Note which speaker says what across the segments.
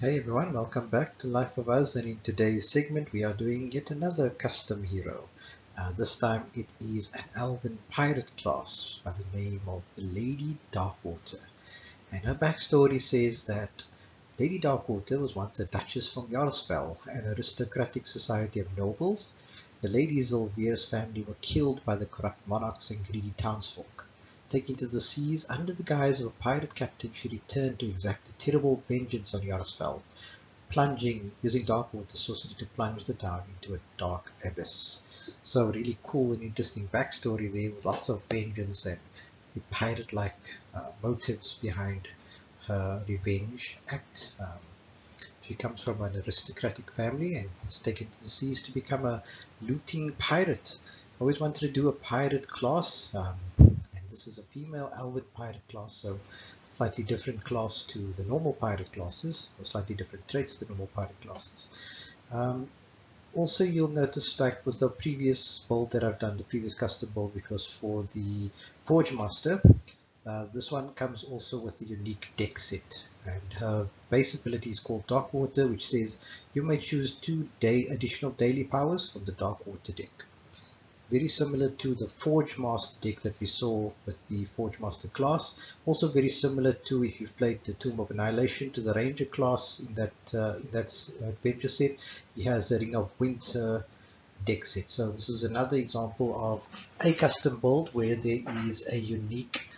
Speaker 1: Hey everyone, welcome back to Life of Us, and in today's segment we are doing yet another custom hero. This time it is an Elven pirate class by the name of the Lady Darkwater. And her backstory says that Lady Darkwater was once a duchess from Jarlsfell, an aristocratic society of nobles. The Lady Zilvir's family were killed by the corrupt monarchs and greedy townsfolk. Taking to the seas under the guise of a pirate captain, she returned to exact a terrible vengeance on Jarlsfell, using Darkwater sorcery to plunge the town into a dark abyss. So really cool and interesting backstory there with lots of vengeance and pirate-like motives behind her revenge act. She comes from an aristocratic family and is taken to the seas to become a looting pirate. Always wanted to do a pirate class, and this is a female Elven pirate class, so slightly different class to the normal pirate classes, or slightly different traits to normal pirate classes. Also, you'll notice, like with the previous build that I've done, the previous custom build, which was for the Forge Master, this one comes also with a unique deck set, and her base ability is called Darkwater, which says you may choose 2 additional daily powers from the Darkwater deck. Very similar to the Forge Master deck that we saw with the Forge Master class. Also very similar to, if you've played the Tomb of Annihilation, to the Ranger class in that adventure set. He has a Ring of Winter deck set. So this is another example of a custom build where there is a unique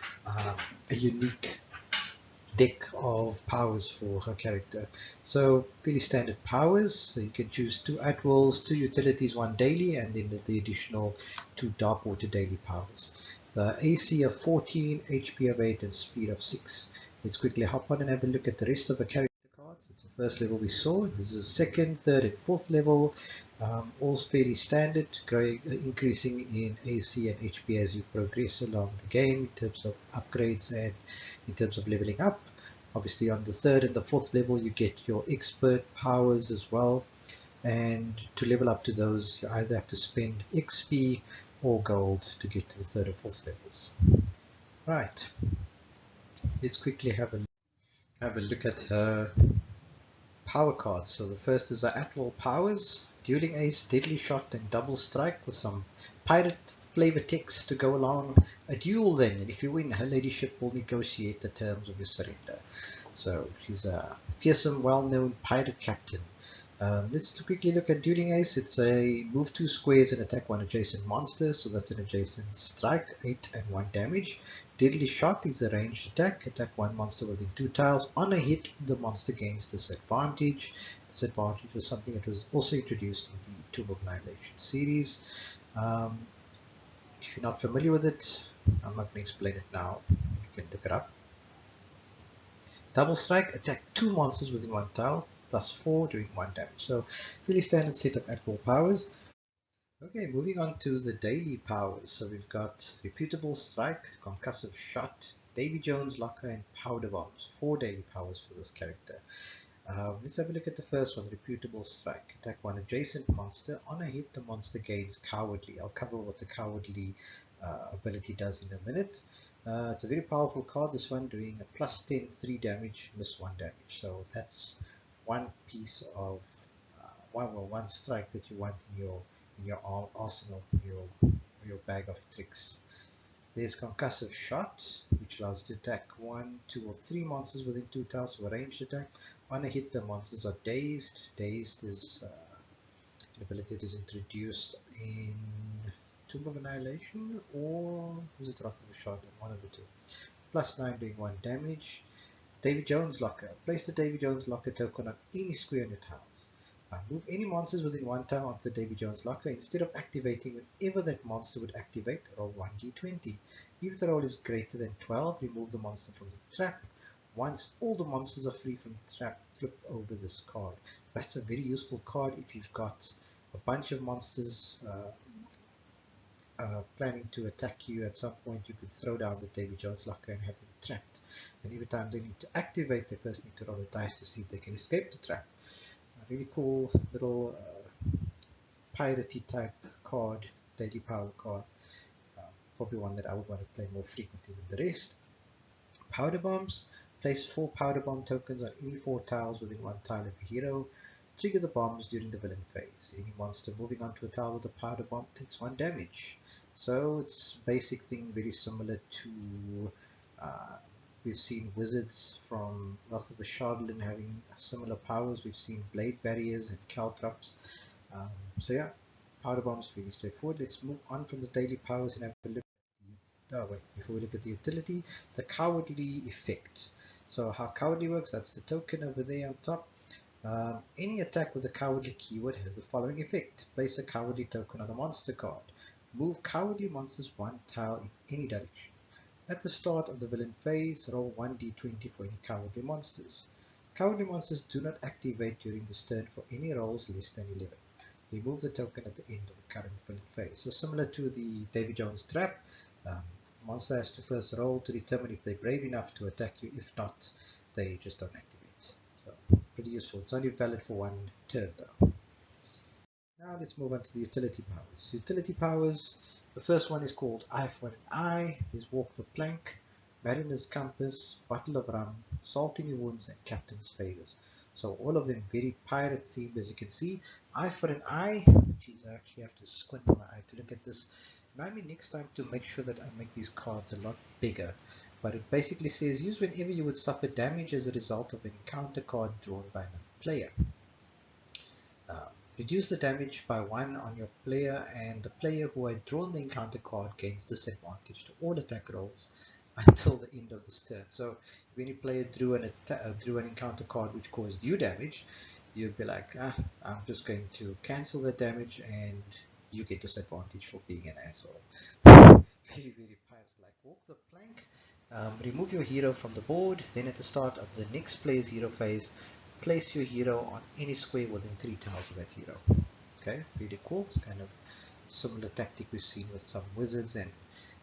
Speaker 1: deck of powers for her character. So pretty standard powers. So you can choose 2 at-wills, 2 utilities, 1 daily, and then the additional 2 Darkwater daily powers. The AC of 14, HP of 8, and speed of 6. Let's quickly hop on and have a look at the rest of the character cards. It's the first level we saw. This is the second, third, and fourth level. All fairly standard, increasing in AC and HP as you progress along the game in terms of upgrades and in terms of leveling up. Obviously on the third and the fourth level you get your expert powers as well, and to level up to those you either have to spend XP or gold to get to the third or fourth levels. Right, let's quickly have a look at her power cards. So the first is the at-will powers: dueling ace, deadly shot, and double strike, with some pirate flavor text to go along. A duel then, and if you win, her ladyship will negotiate the terms of your surrender. So she's a fearsome, well-known pirate captain. Let's quickly look at dueling ace. It's a move 2 squares and attack 1 adjacent monster, so that's an adjacent strike, 8 and 1 damage. Deadly shot is a ranged attack 1 monster within 2 tiles. On a hit, the monster gains disadvantage. Disadvantage was something that was also introduced in the Tomb of Annihilation series. If you're not familiar with it, I'm not going to explain it now. You can look it up. Double strike, attack 2 monsters within 1 tile, plus 4, doing 1 damage. So really standard set of at-will powers. Okay, moving on to the daily powers. So we've got Reputable Strike, Concussive Shot, Davy Jones Locker, and Powder Bombs. 4 daily powers for this character. Let's have a look at the first one, Reputable Strike. Attack 1 adjacent monster. On a hit, the monster gains Cowardly. I'll cover what the Cowardly ability does in a minute. It's a very powerful card, this one, doing a plus 10, 3 damage, miss 1 damage. So that's one piece of one strike that you want in your arsenal, your bag of tricks. There's Concussive Shot, which allows you to attack 1, 2, or 3 monsters within 2 tiles, so a ranged attack. On a hit, the monsters are dazed. Dazed is an ability that is introduced in Tomb of Annihilation, or was it Wrath of Ashardin? One of the two. Plus 9, doing 1 damage. Davy Jones Locker. Place the Davy Jones Locker token on any square on your tiles. Move any monsters within 1 tile onto the Davy Jones Locker. Instead of activating whenever that monster would activate, roll 1d20. If the roll is greater than 12, remove the monster from the trap. Once all the monsters are free from the trap, flip over this card. So that's a very useful card if you've got a bunch of monsters planning to attack you. At some point you could throw down the Davy Jones Locker and have them trapped. And every time they need to activate, they first need to roll a dice to see if they can escape the trap. A really cool little piratey type card, daily power card. Probably one that I would want to play more frequently than the rest. Powder Bombs. Place 4 powder bomb tokens on any 4 tiles within 1 tile of your hero. Trigger the bombs during the villain phase. Any monster moving onto a tile with a powder bomb takes 1 damage. So it's basic thing, very similar to uh, we've seen wizards from Wrath of the Shardlin having similar powers. We've seen blade barriers and caltrops. So yeah, powder bombs really straightforward. Let's move on from the daily powers and have a look at the, before we look at the utility, the cowardly effect. So how cowardly works, that's the token over there on top. Any attack with a cowardly keyword has the following effect. Place a cowardly token on a monster card. Move cowardly monsters 1 tile in any direction. At the start of the villain phase, roll 1d20 for any cowardly monsters. Cowardly monsters do not activate during this turn for any rolls less than 11. Remove the token at the end of the current villain phase. So similar to the Davy Jones trap, monster has to first roll to determine if they're brave enough to attack you. If not, they just don't activate. So pretty useful. It's only valid for 1 turn though. Now let's move on to the utility powers. Utility powers, the first one is called Eye for an Eye. There's Walk the Plank, Mariner's Compass, Bottle of Rum, Salt in Your Wounds, and Captain's Favors. So all of them very pirate themed, as you can see. Eye for an Eye. Geez, I actually have to squint my eye to look at this. Remind me next time to make sure that I make these cards a lot bigger. But it basically says use whenever you would suffer damage as a result of an encounter card drawn by another player. Uh, Reduce the damage by 1 on your player, and the player who had drawn the encounter card gains disadvantage to all attack rolls until the end of this turn. So if any player drew an encounter card which caused you damage, you'd be like, I'm just going to cancel that damage and you get disadvantage for being an asshole. Very, very pirate-like. Walk the plank. Remove your hero from the board. Then at the start of the next player's hero phase, place your hero on any square within 3 tiles of that hero. Okay, really cool. It's kind of similar tactic we've seen with some wizards and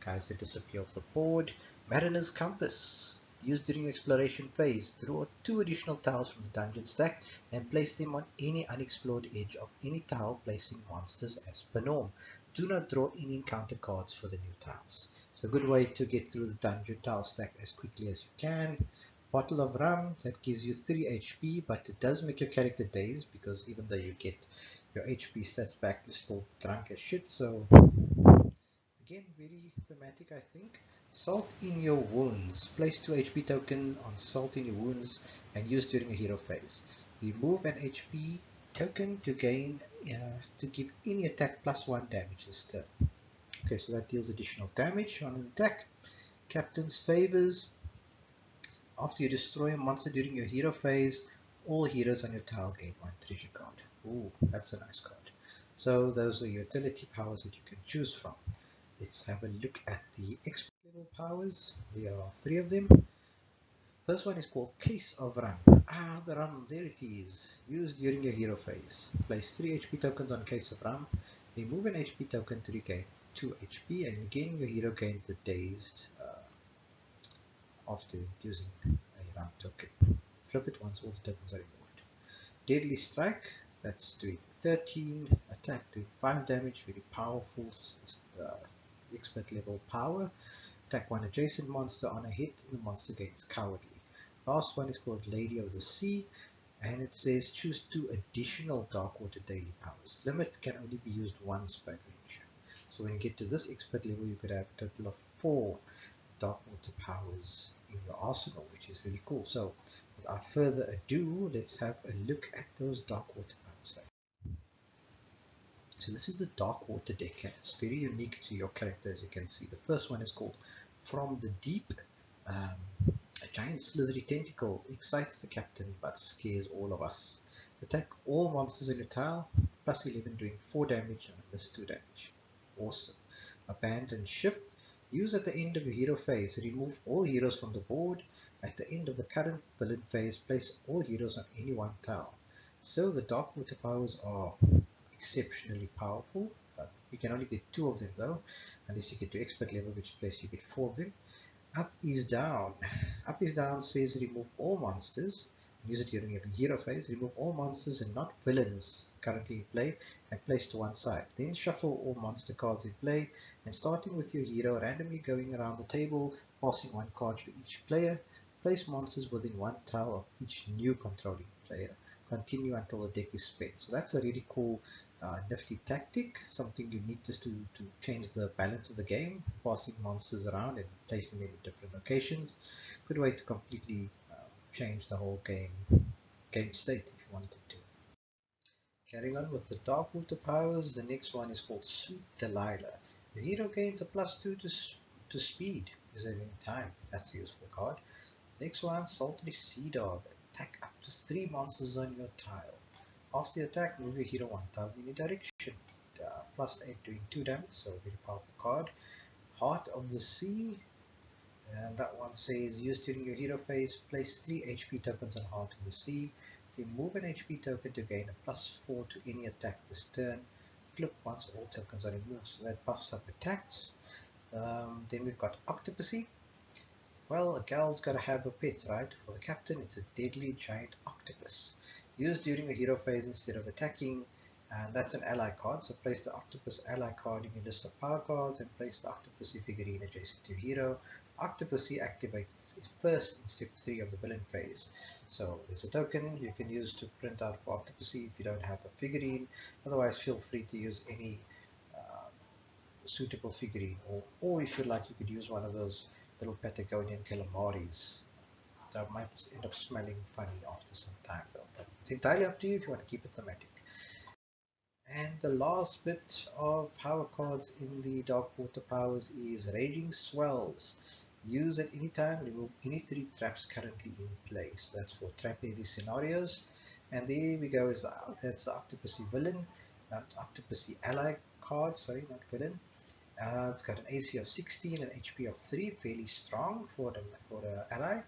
Speaker 1: guys that disappear off the board. Mariner's Compass. Used during exploration phase. Draw 2 additional tiles from the dungeon stack and place them on any unexplored edge of any tile, placing monsters as per norm. Do not draw any encounter cards for the new tiles. So a good way to get through the dungeon tile stack as quickly as you can. Bottle of Rum, that gives you 3 HP, but it does make your character dazed, because even though you get your HP stats back, you're still drunk as shit. So again, very thematic, I think. Salt in Your Wounds. Place 2 HP token on Salt in Your Wounds and use during a hero phase. Remove an HP token to gain to give any attack +1 damage this turn. Okay, so that deals additional damage on an attack. Captain's Favors. After you destroy a monster during your hero phase, all heroes on your tile gain 1 treasure card. Ooh, that's a nice card. So those are utility powers that you can choose from. Let's have a look at the expert level powers. There are 3 of them. First one is called Case of Rum. The rum, there it is. Used during your hero phase. Place 3 HP tokens on Case of Rum. Remove an HP token to regain 2 HP, and again your hero gains the dazed after using a rum token. Flip it once all the tokens are removed. Deadly Strike, that's doing 13, attack doing 5 damage, very powerful expert level power. Attack 1 adjacent monster on a hit, and the monster gains Cowardly. Last one is called Lady of the Sea, and it says choose 2 additional Darkwater daily powers. Limit can only be used once per adventure. So when you get to this expert level, you could have a total of 4 Darkwater powers in your arsenal, which is really cool. So without further ado, let's have a look at those Darkwater powers. So this is the Darkwater deck, and it's very unique to your character, as you can see. The first one is called From the Deep. A giant slithery tentacle excites the captain but scares all of us. Attack all monsters in your tile, +11 doing 4 damage and +2 damage. Awesome. Abandoned Ship. Use at the end of your hero phase. Remove all heroes from the board. At the end of the current villain phase, place all heroes on any one tile. So the Darkwater powers are exceptionally powerful. You can only get 2 of them though, unless you get to expert level, which place you get 4 of them. Up is Down. Up is Down says remove all monsters. Use it during every hero phase. Remove all monsters and not villains currently in play and place to one side. Then shuffle all monster cards in play, and starting with your hero, randomly going around the table, passing 1 card to each player. Place monsters within one tile of each new controlling player. Continue until the deck is spent. So that's a really cool, nifty tactic, something you need just to change the balance of the game, passing monsters around and placing them in different locations. Good way to completely change the whole game state if you wanted to. Carrying on with the Darkwater Powers, the next one is called Sweet Delilah. The hero gains a +2 to speed. Use it in time. That's a useful card. Next one, Sultry Sea Dog. Attack up to 3 monsters on your tile. After the attack, move your hero one tile in any direction. +8 doing 2 damage, so a very powerful card. Heart of the Sea. And that one says, used during your hero phase, place 3 HP tokens on Heart of the Sea. Remove an HP token to gain a +4 to any attack this turn. Flip once all tokens are removed, so that buffs up attacks. Then we've got Octopussy. Well, a gal's gotta have a pet, right? For the captain, it's a deadly giant octopus. Used during a hero phase instead of attacking, and that's an ally card, so place the octopus ally card in your list of power cards and place the Octopussy figurine adjacent to your hero. Octopussy activates first in step 3 of the villain phase. So there's a token you can use to print out for Octopussy if you don't have a figurine. Otherwise, feel free to use any suitable figurine, or if you like, you could use one of those little Patagonian calamaris. That might end up smelling funny after some time though, but it's entirely up to you if you want to keep it thematic. And the last bit of power cards in the Darkwater Powers is Raging Swells. Use at any time, remove any 3 traps currently in place. That's for trap heavy scenarios. And there we go, that's the Octopussy villain, Octopussy ally card, sorry, not villain. It's got an AC of 16 and HP of 3, fairly strong for the ally.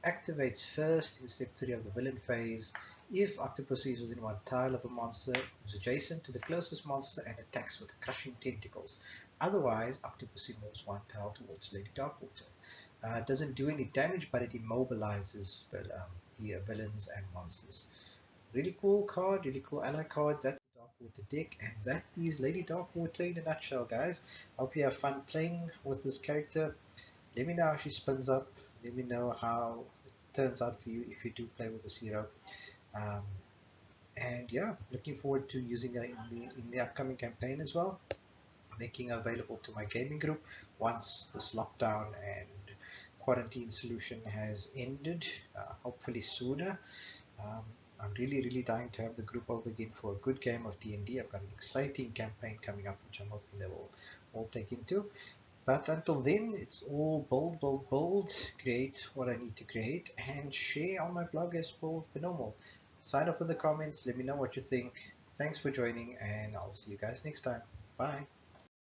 Speaker 1: Activates first in step 3 of the villain phase. If Octopussy is within one tile of a monster, moves adjacent to the closest monster and attacks with crushing tentacles. Otherwise, Octopussy moves one tile towards Lady Darkwater. It doesn't do any damage, but it immobilizes villains and monsters. Really cool card, really cool ally card. That's the Darkwater deck, and that is Lady Darkwater in a nutshell, guys. I hope you have fun playing with this character. Let me know how she spins up. Let me know how it turns out for you if you do play with this hero. Um, and yeah, looking forward to using her in the upcoming campaign as well. Making her available to my gaming group once this lockdown and quarantine solution has ended, hopefully sooner. Um, I'm really dying to have the group over again for a good game of D&D. I've got an exciting campaign coming up, which I'm hoping they will all take into. But until then, it's all build, create what I need to create, and share on my blog as per normal. Sign off in the comments, let me know what you think. Thanks for joining, and I'll see you guys next time. Bye.